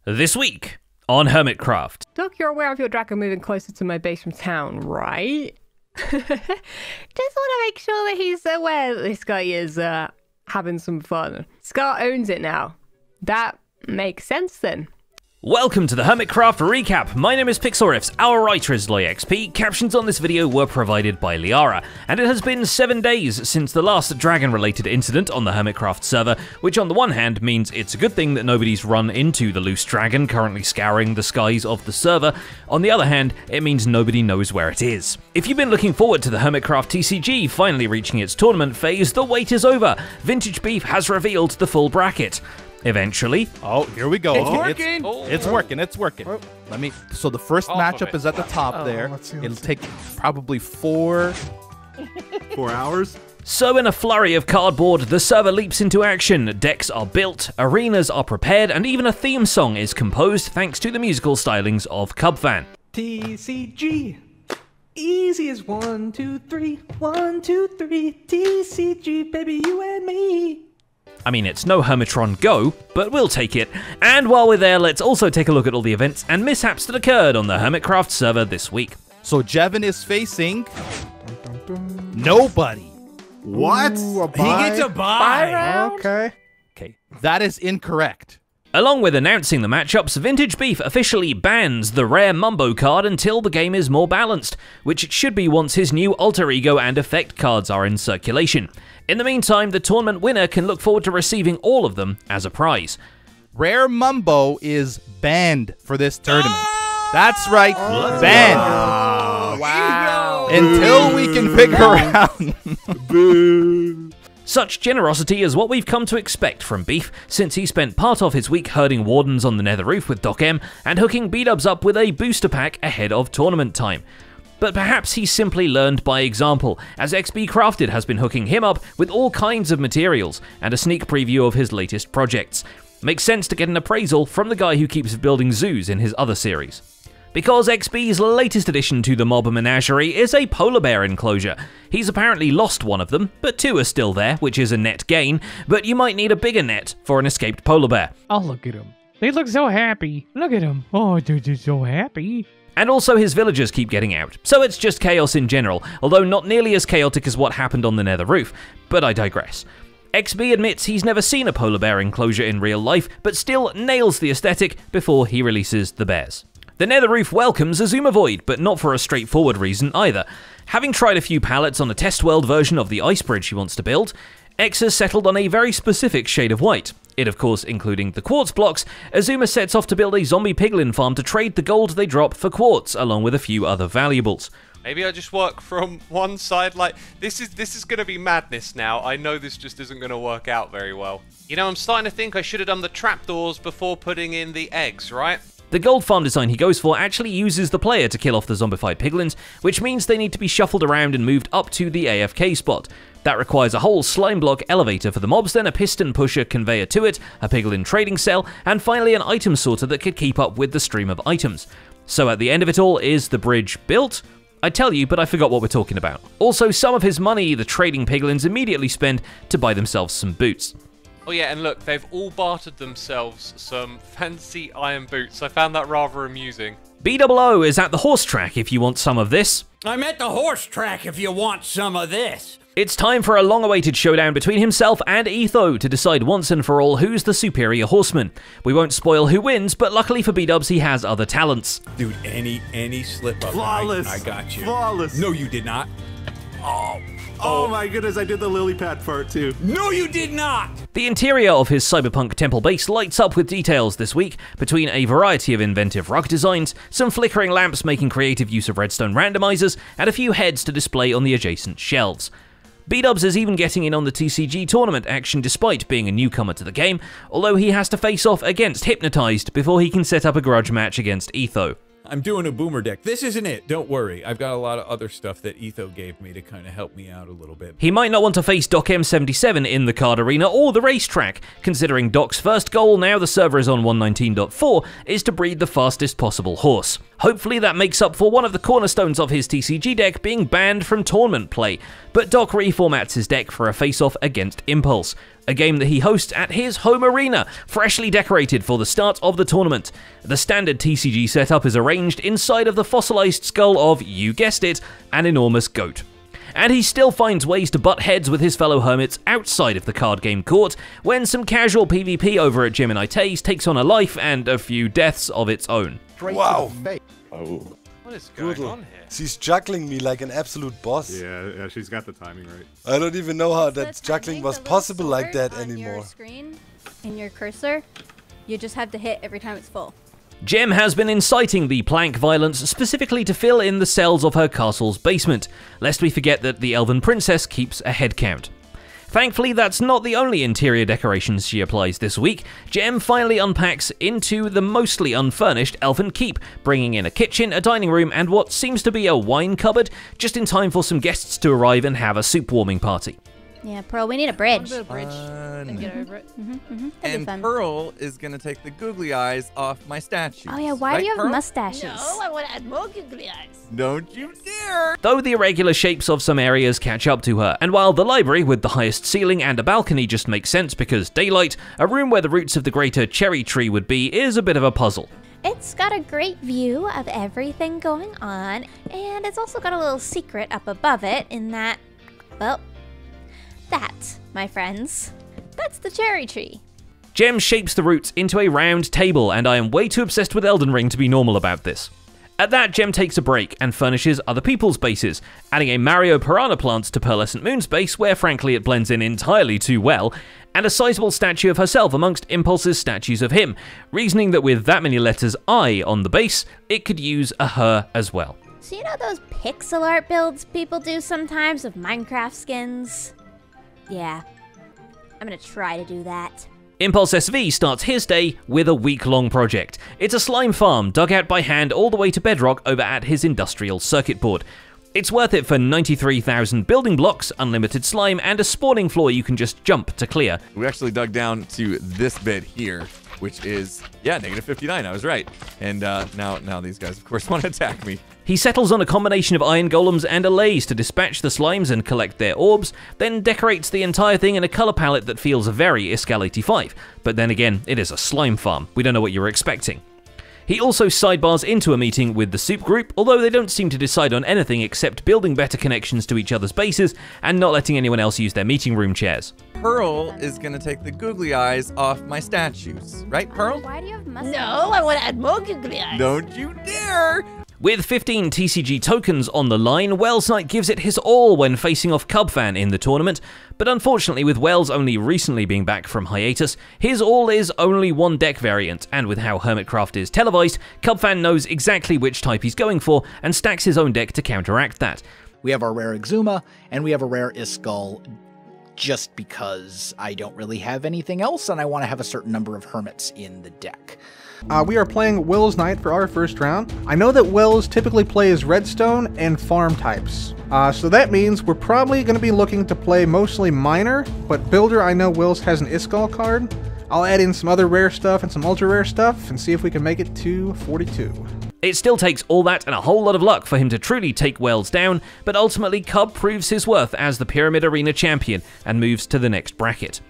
This week on Hermitcraft. Doc, you're aware of your dragon moving closer to my base from town, right? Just want to make sure that he's aware that this guy is having some fun. Scar owns it now. That makes sense then. Welcome to the Hermitcraft recap. My name is Pixelriffs, our writer is Zloy XP. Captions on this video were provided by Liara, and it has been 7 days since the last dragon-related incident on the Hermitcraft server, which on the one hand means it's a good thing that nobody's run into the loose dragon currently scouring the skies of the server. On the other hand, it means nobody knows where it is. If you've been looking forward to the Hermitcraft TCG finally reaching its tournament phase, the wait is over. Vintage Beef has revealed the full bracket. Eventually. Oh, here we go. It's working. It's working. It's working. So the first matchup is at the top there. It'll take probably 4 hours. So in a flurry of cardboard, the server leaps into action. Decks are built, arenas are prepared, and even a theme song is composed thanks to the musical stylings of Cubfan. TCG. Easy as 1, 2, 3. 1, 2, 3. TCG, baby, you and me. I mean, it's no Hermitron Go, but we'll take it. And while we're there, let's also take a look at all the events and mishaps that occurred on the Hermitcraft server this week. So Jevin is facing nobody. What? Ooh, He gets a bye. Okay. Okay, that is incorrect. Along with announcing the matchups, Vintage Beef officially bans the rare Mumbo card until the game is more balanced, which it should be once his new alter ego and effect cards are in circulation. In the meantime, the tournament winner can look forward to receiving all of them as a prize. Rare Mumbo is banned for this tournament. That's right, banned. Wow. Until we can figure out. Such generosity is what we've come to expect from Beef, since he spent part of his week herding wardens on the nether roof with Doc M and hooking B-dubs up with a booster pack ahead of tournament time. But perhaps he simply learned by example, as XB Crafted has been hooking him up with all kinds of materials and a sneak preview of his latest projects. Makes sense to get an appraisal from the guy who keeps building zoos in his other series. Because XB's latest addition to the mob menagerie is a polar bear enclosure. He's apparently lost one of them, but 2 are still there, which is a net gain, but you might need a bigger net for an escaped polar bear. Oh, look at him. They look so happy. Look at him. Oh, they're so happy. And also his villagers keep getting out, so it's just chaos in general, although not nearly as chaotic as what happened on the nether roof, but I digress. XB admits he's never seen a polar bear enclosure in real life, but still nails the aesthetic before he releases the bears. The nether roof welcomes Azuma Void, but not for a straightforward reason either. Having tried a few pallets on a test world version of the ice bridge he wants to build, X has settled on a very specific shade of white. It, of course, including the quartz blocks. Azuma sets off to build a zombie piglin farm to trade the gold they drop for quartz, along with a few other valuables. Maybe I just work from one side. Like, this is going to be madness now. I know this just isn't going to work out very well. You know, I'm starting to think I should have done the trapdoors before putting in the eggs, right? The gold farm design he goes for actually uses the player to kill off the zombified piglins, which means they need to be shuffled around and moved up to the AFK spot. That requires a whole slime block elevator for the mobs, then a piston pusher conveyor to it, a piglin trading cell, and finally an item sorter that could keep up with the stream of items. So at the end of it all, is the bridge built? I'd tell you, but I forgot what we're talking about. Also, some of his money the trading piglins immediately spend to buy themselves some boots. Oh yeah, and look, they've all bartered themselves some fancy iron boots. I found that rather amusing. BOO is at the horse track if you want some of this. I'm at the horse track if you want some of this. It's time for a long-awaited showdown between himself and Etho to decide once and for all who's the superior horseman. We won't spoil who wins, but luckily for B-dubs, he has other talents. Dude, any slip up. Flawless. I got you. Flawless. No, you did not. Oh my goodness, I did the lily pad part too. No, you did not. The interior of his cyberpunk temple base lights up with details this week, between a variety of inventive rug designs, some flickering lamps making creative use of redstone randomizers, and a few heads to display on the adjacent shelves. B-dubs is even getting in on the TCG tournament action despite being a newcomer to the game, although he has to face off against Hypnotized before he can set up a grudge match against Etho. I'm doing a boomer deck. This isn't it. Don't worry. I've got a lot of other stuff that Etho gave me to kind of help me out a little bit. He might not want to face Doc M77 in the card arena or the racetrack, considering Doc's first goal, now the server is on 119.4, is to breed the fastest possible horse. Hopefully that makes up for one of the cornerstones of his TCG deck being banned from tournament play, but Doc reformats his deck for a face-off against Impulse. a game that he hosts at his home arena, freshly decorated for the start of the tournament. The standard TCG setup is arranged inside of the fossilized skull of, you guessed it, an enormous goat. And he still finds ways to butt heads with his fellow hermits outside of the card game court, when some casual PvP over at Gemini Tays takes on a life and a few deaths of its own. Wow. What is going on here? She's juggling me like an absolute boss. Yeah, she's got the timing right. I don't even know how that juggling was possible like that anymore. Your screen and your cursor, you just have to hit every time it's full. Gem has been inciting the plank violence specifically to fill in the cells of her castle's basement, lest we forget that the Elven Princess keeps a head count. Thankfully, that's not the only interior decorations she applies this week. Gem finally unpacks into the mostly unfurnished Elven Keep, bringing in a kitchen, a dining room, and what seems to be a wine cupboard, just in time for some guests to arrive and have a soup warming party. Yeah, Pearl, we need a bridge. And get over it. And Pearl is gonna take the googly eyes off my statue. Oh yeah, why do you have mustaches? No, I want to add more googly eyes. Don't you dare! Though the irregular shapes of some areas catch up to her, and while the library with the highest ceiling and a balcony just makes sense because daylight, a room where the roots of the greater cherry tree would be is a bit of a puzzle. It's got a great view of everything going on, and it's also got a little secret up above it in that, well, that, my friends, that's the cherry tree. Gem shapes the roots into a round table, and I am way too obsessed with Elden Ring to be normal about this. At that, Gem takes a break and furnishes other people's bases, adding a Mario Piranha plant to Pearlescent Moon's base, where frankly it blends in entirely too well, and a sizable statue of herself amongst Impulse's statues of him, reasoning that with that many letters I on the base, it could use a her as well. So you know those pixel art builds people do sometimes of Minecraft skins? Yeah, I'm gonna try to do that. Impulse SV starts his day with a week-long project. It's a slime farm dug out by hand all the way to bedrock over at his industrial circuit board. It's worth it for 93,000 building blocks, unlimited slime, and a spawning floor you can just jump to clear. We actually dug down to this bit here, which is, yeah, -59, I was right. And now these guys, of course, want to attack me. He settles on a combination of iron golems and allays to dispatch the slimes and collect their orbs, then decorates the entire thing in a color palette that feels very Iscal 85. But then again, it is a slime farm. We don't know what you were expecting. He also sidebars into a meeting with the soup group, although they don't seem to decide on anything except building better connections to each other's bases and not letting anyone else use their meeting room chairs. Pearl is gonna take the googly eyes off my statues. Right, Pearl? Why do you have mustaches? No, I want to add more googly eyes. Don't you dare! With 15 TCG tokens on the line, Wells Knight gives it his all when facing off Cubfan in the tournament, but unfortunately with Wells only recently being back from hiatus, his all is only one deck variant, and with how Hermitcraft is televised, Cubfan knows exactly which type he's going for and stacks his own deck to counteract that. We have our rare Exuma, and we have a rare Iscal, just because I don't really have anything else, and I want to have a certain number of Hermits in the deck. We are playing Wells Knight for our first round. I know that Wells typically plays Redstone and farm types. So that means we're probably going to be looking to play mostly Miner, but Builder, I know Wells has an Iscal card. I'll add in some other rare stuff and some ultra rare stuff and see if we can make it to 42. It still takes all that and a whole lot of luck for him to truly take Wells down, but ultimately Cub proves his worth as the Pyramid Arena champion and moves to the next bracket.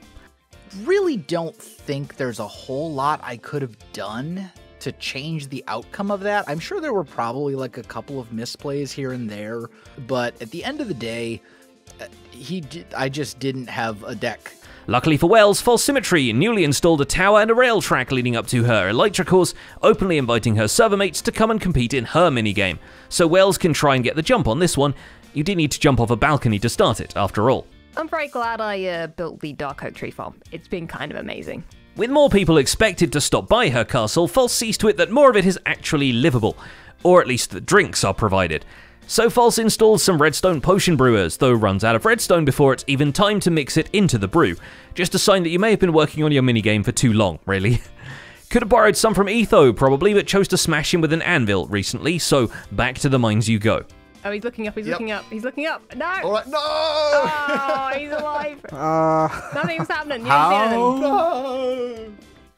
Really don't think there's a whole lot I could have done to change the outcome of that. I'm sure there were probably like a couple of misplays here and there, but at the end of the day, I just didn't have a deck. Luckily for Wells, False Symmetry newly installed a tower and a rail track leading up to her Elytra course, openly inviting her server mates to come and compete in her minigame. So Wells can try and get the jump on this one. You do need to jump off a balcony to start it, after all. I'm very glad I built the Dark Oak Tree Farm. It's been kind of amazing. With more people expected to stop by her castle, False sees to it that more of it is actually livable, or at least the drinks are provided. So False installs some redstone potion brewers, though runs out of redstone before it's even time to mix it into the brew. Just a sign that you may have been working on your minigame for too long, really. Could have borrowed some from Etho, probably, but chose to smash him with an anvil recently, so back to the mines you go. Oh, he's looking up, he's looking up, he's looking up. No! All right, no! Oh, he's alive. Nothing was happening. You didn't see anything. No!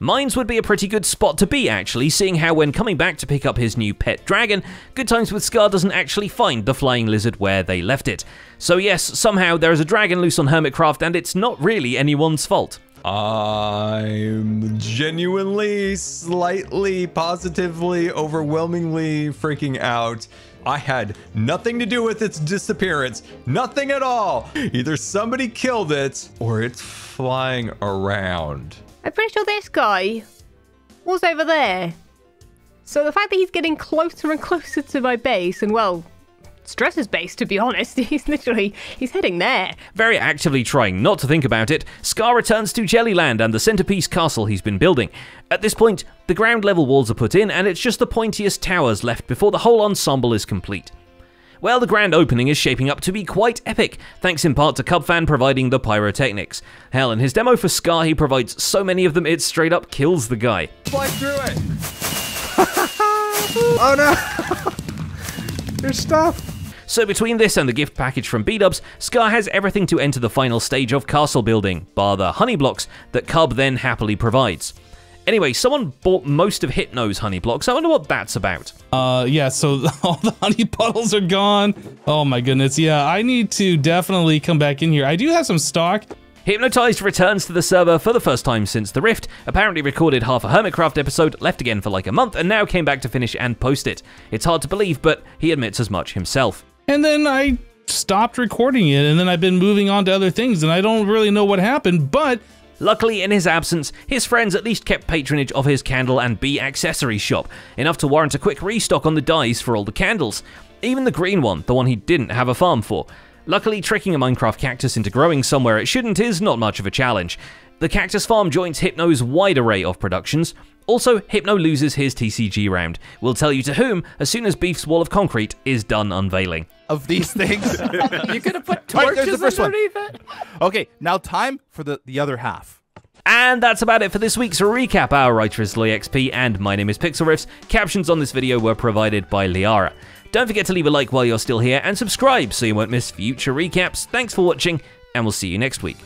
Mines would be a pretty good spot to be, actually, seeing how when coming back to pick up his new pet dragon, Good Times with Scar doesn't actually find the flying lizard where they left it. So yes, somehow there is a dragon loose on Hermitcraft, and it's not really anyone's fault. I'm genuinely, slightly, positively, overwhelmingly freaking out. I had nothing to do with its disappearance. Nothing at all. Either somebody killed it or it's flying around. I'm pretty sure this guy was over there. So the fact that he's getting closer and closer to my base, and well, Stress's base, to be honest, he's heading there. Very actively trying not to think about it, Scar returns to Jellyland and the centerpiece castle he's been building. At this point, the ground level walls are put in, and it's just the pointiest towers left before the whole ensemble is complete. Well, the grand opening is shaping up to be quite epic, thanks in part to Cubfan providing the pyrotechnics. Hell, in his demo for Scar, he provides so many of them it straight up kills the guy. Fly through it! Oh no! There's stuff! So between this and the gift package from B-Dubs, Scar has everything to enter the final stage of castle building, bar the honey blocks that Cub then happily provides. Anyway, someone bought most of Hypno's honey blocks. I wonder what that's about. Yeah, so all the honey puddles are gone. Oh my goodness, yeah, I need to definitely come back in here. I do have some stock. Hypnotized returns to the server for the first time since the Rift, apparently recorded half a Hermitcraft episode, left again for like a month, and now came back to finish and post it. It's hard to believe, but he admits as much himself. And then I stopped recording it, and then I've been moving on to other things, and I don't really know what happened, but... Luckily, in his absence, his friends at least kept patronage of his candle and bee accessory shop, enough to warrant a quick restock on the dyes for all the candles. Even the green one, the one he didn't have a farm for. Luckily, tricking a Minecraft cactus into growing somewhere it shouldn't is not much of a challenge. The cactus farm joins Hypno's wide array of productions. Also, Hypno loses his TCG round. We'll tell you to whom as soon as Beef's wall of concrete is done unveiling. Of these things. You could have put All right, there's torches the first one. underneath it. Okay, now time for the other half. And that's about it for this week's recap. Our writer is Zloy XP, and my name is Pixel Riffs. Captions on this video were provided by Liara. Don't forget to leave a like while you're still here, and subscribe so you won't miss future recaps. Thanks for watching, and we'll see you next week.